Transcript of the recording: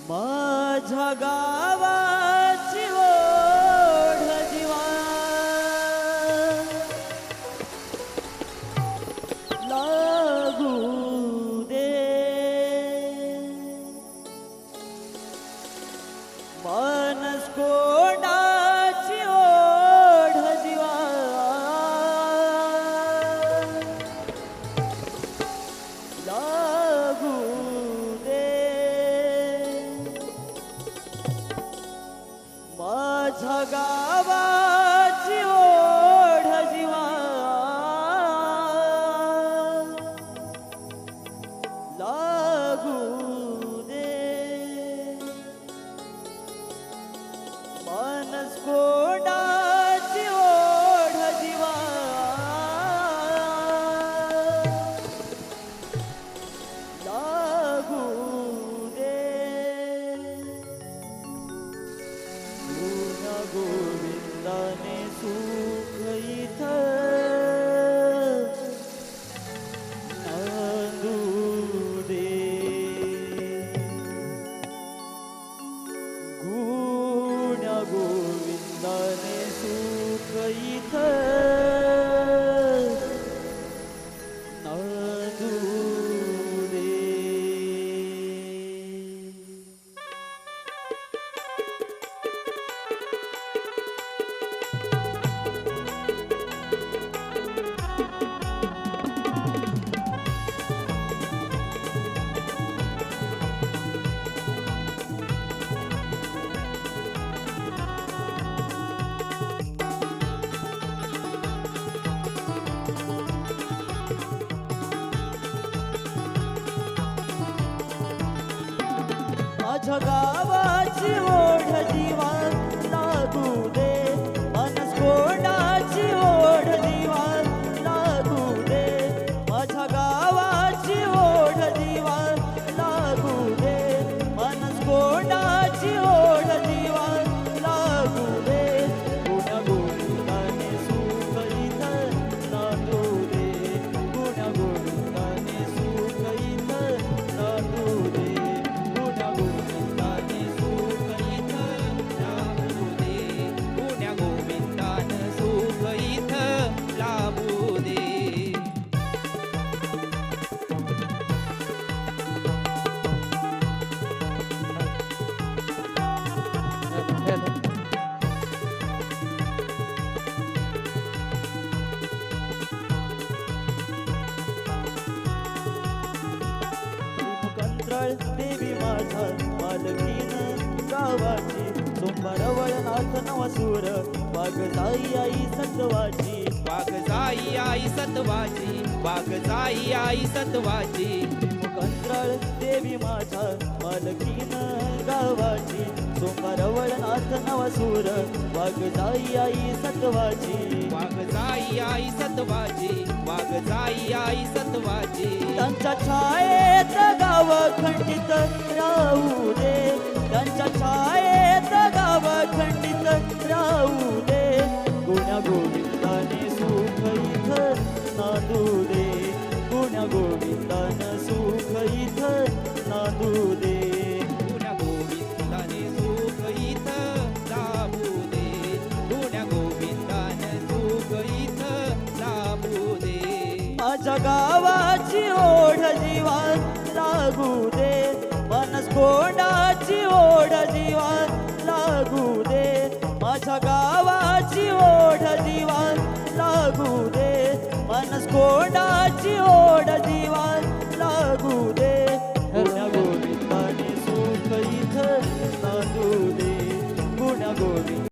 माझ्या गावाची ओढ जीवा लागू दे मानस कोंडाची ओढ जीवा लागू दे माझ्या गावाची ओढ जीवा लागू दे मानस कोंडाची ओढ जीवा लागू दे गुण गोविंदाने सुख इथं नांदू दे गुण गोविंदाने सुख इथं नांदू दे माझ्या गावाची ओढ जीवा लागू दे मानस कोंडाची ओढ जीवा लागू दे माझ्या गावाची ओढ जीवा लागू दे मानस कोंडाची ओढ जीवा लागू दे गुण गोविंदाने सुख इथं नांदू दे गुण गोविंदाने सुख इथं नांदू दे देवी माझा मालकीन गावाची सोमवार वळनाथ नवसूर वाघ जाई आई सत्वाची वाघ जाई आई सत्वाची वाघ जाई आई सत्वाची कंत्राळ देवी माझा मालकीन गावाची सोमवार वळनाथ नवसूर वाघ जाई आई सत्वाची वाघ जाई आई सत्वाची वाघ जाई आई सत्वाची त्यांच्या छायेत गाव खंडित राहू दे त्यांच्या छायेत गाव खंडित राहू दे गुण्या गोविंदाने सुख इथं नांदू दे गुण्या गोविंदाने सुख इथं नांदू दे गुण्या गोविंदाने सुख इथं लाभू दे गुण्या गोविंदाने सुख इथं लाभू दे माझ्या गावाची ओढ जीवा लागू दे मानस कोंडाची ओढ जीवा लागू दे माझ्या गावाची ओढ जीवा लागू दे मानस कोंडाची ओढ जीवा